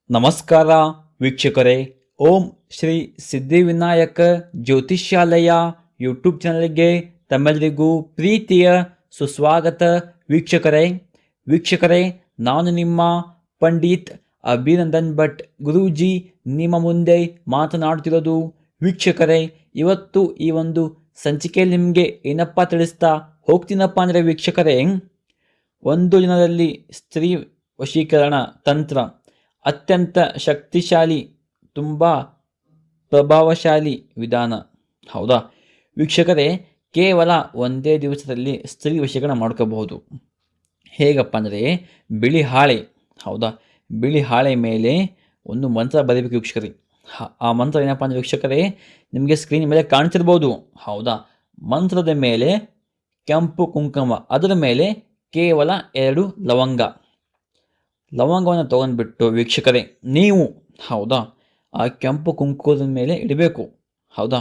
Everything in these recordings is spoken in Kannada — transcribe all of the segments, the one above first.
ನಮಸ್ಕಾರ ವೀಕ್ಷಕರೇ. ಓಂ ಶ್ರೀ ಸಿದ್ಧಿವಿನಾಯಕ ಜ್ಯೋತಿಷ್ಯಾಲಯ ಯೂಟ್ಯೂಬ್ ಚಾನಲ್ಗೆ ತಮ್ಮೆಲ್ಲರಿಗೂ ಪ್ರೀತಿಯ ಸುಸ್ವಾಗತ ವೀಕ್ಷಕರೇ, ನಾನು ನಿಮ್ಮ ಪಂಡಿತ್ ಅಭಿನಂದನ್ ಭಟ್ ಗುರೂಜಿ ನಿಮ್ಮ ಮುಂದೆ ಮಾತನಾಡ್ತಿರೋದು. ವೀಕ್ಷಕರೇ, ಇವತ್ತು ಈ ಒಂದು ಸಂಚಿಕೆಯಲ್ಲಿ ನಿಮಗೆ ಏನಪ್ಪ ತಿಳಿಸ್ತಾ ಹೋಗ್ತೀನಪ್ಪ ಅಂದರೆ ವೀಕ್ಷಕರೇ, ಒಂದು ದಿನದಲ್ಲಿ ಸ್ತ್ರೀ ವಶೀಕರಣ ತಂತ್ರ ಅತ್ಯಂತ ಶಕ್ತಿಶಾಲಿ, ತುಂಬ ಪ್ರಭಾವಶಾಲಿ ವಿಧಾನ. ಹೌದಾ ವೀಕ್ಷಕರೇ, ಕೇವಲ ಒಂದೇ ದಿವಸದಲ್ಲಿ ಸ್ತ್ರೀ ವಶೀಕರಣ ಮಾಡ್ಕೋಬಹುದು. ಹೇಗಪ್ಪ ಅಂದರೆ, ಬಿಳಿ ಹಾಳೆ, ಹೌದಾ, ಬಿಳಿ ಹಾಳೆ ಮೇಲೆ ಒಂದು ಮಂತ್ರ ಬರೀಬೇಕು ವೀಕ್ಷಕರೇ. ಆ ಮಂತ್ರ ಏನಪ್ಪ ಅಂದರೆ ವೀಕ್ಷಕರೇ, ನಿಮಗೆ ಸ್ಕ್ರೀನ್ ಮೇಲೆ ಕಾಣ್ತಿರ್ಬೋದು. ಹೌದಾ, ಮಂತ್ರದ ಮೇಲೆ ಕೆಂಪು ಕುಂಕುಮ, ಅದರ ಮೇಲೆ ಕೇವಲ 2 ಲವಂಗವನ್ನು ತೊಗೊಂಡ್ಬಿಟ್ಟು ವೀಕ್ಷಕರೇ, ನೀವು ಹೌದಾ ಆ ಕೆಂಪು ಕುಂಕುಮದ ಮೇಲೆ ಇಡಬೇಕು. ಹೌದಾ,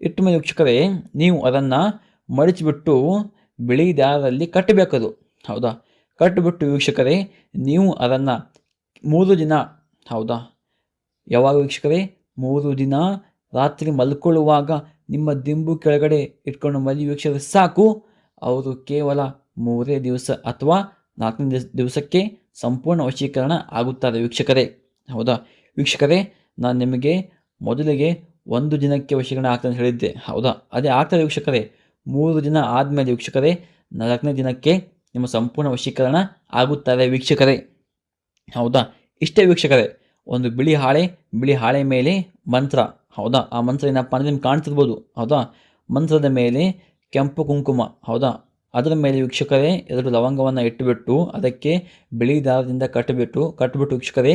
ಇಟ್ಟ ಮೇಲೆ ವೀಕ್ಷಕರೇ, ನೀವು ಅದನ್ನು ಮಡಿಚಿಬಿಟ್ಟು ಬಿಳಿ ದಾರದಲ್ಲಿ ಕಟ್ಟಬೇಕದು. ಹೌದಾ, ಕಟ್ಟಿಬಿಟ್ಟು ವೀಕ್ಷಕರೇ, ನೀವು ಅದನ್ನು 3 ದಿನ, ಹೌದಾ, ಯಾವಾಗ ವೀಕ್ಷಕರೇ, 3 ದಿನ ರಾತ್ರಿ ಮಲ್ಕೊಳ್ಳುವಾಗ ನಿಮ್ಮ ದಿಂಬು ಕೆಳಗಡೆ ಇಟ್ಕೊಂಡು ಮಲಿ ವೀಕ್ಷಕರೇ ಸಾಕು. ಅವರು ಕೇವಲ 3 ದಿವಸ ಅಥವಾ 4ನೇ ದಿವಸಕ್ಕೆ ಸಂಪೂರ್ಣ ವಶೀಕರಣ ಆಗುತ್ತಾರೆ ವೀಕ್ಷಕರೇ. ಹೌದಾ ವೀಕ್ಷಕರೇ, ನಾನು ನಿಮಗೆ ಮೊದಲಿಗೆ 1 ದಿನಕ್ಕೆ ವಶೀಕರಣ ಆಗ್ತದೆ ಅಂತ ಹೇಳಿದ್ದೆ. ಹೌದಾ, ಅದೇ ಆಗ್ತದೆ ವೀಕ್ಷಕರೇ. 3 ದಿನ ಆದಮೇಲೆ ವೀಕ್ಷಕರೇ 4ನೇ ದಿನಕ್ಕೆ ನಿಮ್ಮ ಸಂಪೂರ್ಣ ವಶೀಕರಣ ಆಗುತ್ತಾರೆ ವೀಕ್ಷಕರೇ. ಹೌದಾ, ಇಷ್ಟೇ ವೀಕ್ಷಕರೇ. ಒಂದು ಬಿಳಿ ಹಾಳೆ ಮೇಲೆ ಮಂತ್ರ. ಹೌದಾ, ಆ ಮಂತ್ರ ಏನಪ್ಪ ಅಂದರೆ ನಿಮ್ಗೆ ಕಾಣ್ತಿರ್ಬೋದು. ಹೌದಾ, ಮಂತ್ರದ ಮೇಲೆ ಕೆಂಪು ಕುಂಕುಮ. ಹೌದಾ, ಅದರ ಮೇಲೆ ವೀಕ್ಷಕರೇ 2 ಲವಂಗವನ್ನು ಇಟ್ಟುಬಿಟ್ಟು ಅದಕ್ಕೆ ಬಿಳಿ ದಾರದಿಂದ ಕಟ್ಟಿಬಿಟ್ಟು ವೀಕ್ಷಕರೇ,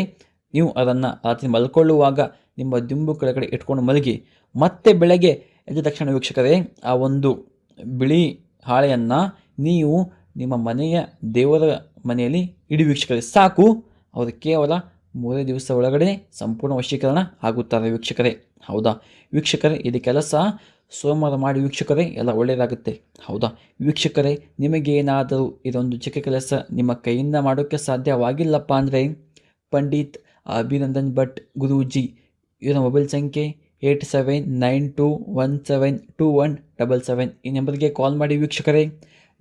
ನೀವು ಅದನ್ನು ರಾತ್ರಿ ಮಲ್ಕೊಳ್ಳುವಾಗ ನಿಮ್ಮ ದಿಂಬು ಕೆಳಗಡೆ ಇಟ್ಕೊಂಡು ಮಲಗಿ. ಮತ್ತೆ ಬೆಳಗ್ಗೆ ಎದ್ದ ತಕ್ಷಣ ವೀಕ್ಷಕರೇ, ಆ ಒಂದು ಬಿಳಿ ಹಾಳೆಯನ್ನು ನೀವು ನಿಮ್ಮ ಮನೆಯ ದೇವರ ಮನೆಯಲ್ಲಿ ಇಡಿ ವೀಕ್ಷಕರೇ ಸಾಕು. ಅವರು ಕೇವಲ 3 ದಿವಸ ಒಳಗಡೆ ಸಂಪೂರ್ಣ ವಶೀಕರಣ ಆಗುತ್ತಾರೆ ವೀಕ್ಷಕರೇ. ಹೌದಾ ವೀಕ್ಷಕರೇ, ಇದು ಕೆಲಸ ಸೋಮವಾರ ಮಾಡಿ ವೀಕ್ಷಕರೇ, ಎಲ್ಲ ಒಳ್ಳೆಯದಾಗುತ್ತೆ. ಹೌದಾ ವೀಕ್ಷಕರೇ, ನಿಮಗೇನಾದರೂ ಇದೊಂದು ಚಿಕ್ಕ ಕೆಲಸ ನಿಮ್ಮ ಕೈಯಿಂದ ಮಾಡೋಕ್ಕೆ ಸಾಧ್ಯವಾಗಿಲ್ಲಪ್ಪ ಅಂದರೆ ಪಂಡಿತ್ ಅಭಿನಂದನ್ ಭಟ್ ಗುರೂಜಿ ಇವರ ಮೊಬೈಲ್ ಸಂಖ್ಯೆ 8792172177 ಈ ನಂಬರ್ಗೆ ಕಾಲ್ ಮಾಡಿ ವೀಕ್ಷಕರೇ.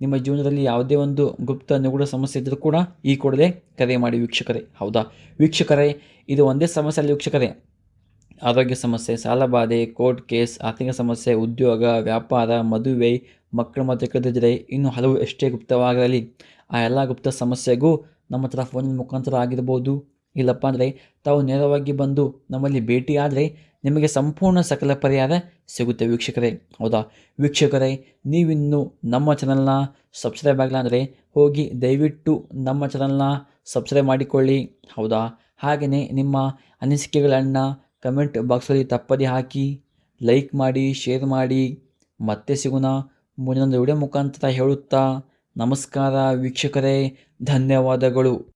ನಿಮ್ಮ ಜೀವನದಲ್ಲಿ ಯಾವುದೇ ಒಂದು ಗುಪ್ತ ನಿಗೂಢ ಸಮಸ್ಯೆ ಇದ್ದರೂ ಕೂಡ ಈ ಕೂಡಲೇ ಕರೆ ಮಾಡಿ ವೀಕ್ಷಕರೇ. ಹೌದಾ ವೀಕ್ಷಕರೇ, ಇದು ಒಂದೇ ಸಮಸ್ಯೆ ಅಲ್ಲ ವೀಕ್ಷಕರೇ. ಆರೋಗ್ಯ ಸಮಸ್ಯೆ, ಸಾಲಬಾಧೆ, ಕೋರ್ಟ್ ಕೇಸ್, ಆರ್ಥಿಕ ಸಮಸ್ಯೆ, ಉದ್ಯೋಗ, ವ್ಯಾಪಾರ, ಮದುವೆ, ಮಕ್ಕಳು ಮತ್ತು ಕಳೆದಿದ್ದರೆ ಇನ್ನೂ ಹಲವು ಎಷ್ಟೇ ಗುಪ್ತವಾಗಲಿ, ಆ ಎಲ್ಲ ಗುಪ್ತ ಸಮಸ್ಯೆಗೂ ನಮ್ಮ ಹತ್ರ ಫೋನಿನ ಮುಖಾಂತರ ಆಗಿರ್ಬೋದು. ಇಲ್ಲಪ್ಪ ಅಂದರೆ ತಾವು ನೇರವಾಗಿ ಬಂದು ನಮ್ಮಲ್ಲಿ ಭೇಟಿ ಆದರೆ ನಿಮಗೆ ಸಂಪೂರ್ಣ ಸಕಲ ಪರಿಹಾರ ಸಿಗುತ್ತೆ ವೀಕ್ಷಕರೇ. ಹೌದಾ ವೀಕ್ಷಕರೇ, ನೀವಿನ್ನೂ ನಮ್ಮ ಚಾನಲ್ನ ಸಬ್ಸ್ಕ್ರೈಬ್ ಆಗಿಲ್ಲ ಅಂದರೆ ಹೋಗಿ ದಯವಿಟ್ಟು ನಮ್ಮ ಚಾನಲ್ನ ಸಬ್ಸ್ಕ್ರೈಬ್ ಮಾಡಿಕೊಳ್ಳಿ. ಹೌದಾ, ಹಾಗೆಯೇ ನಿಮ್ಮ ಅನಿಸಿಕೆಗಳನ್ನು ಕಮೆಂಟ್ ಬಾಕ್ಸಲ್ಲಿ ತಪ್ಪದೇ ಹಾಕಿ, ಲೈಕ್ ಮಾಡಿ, ಶೇರ್ ಮಾಡಿ. ಮತ್ತೆ ಸಿಗೋಣ ಮುಂದಿನ ವಿಡಿಯೋ ಮುಖಾಂತರ ಹೇಳುತ್ತಾ ನಮಸ್ಕಾರ ವೀಕ್ಷಕರೇ, ಧನ್ಯವಾದಗಳು.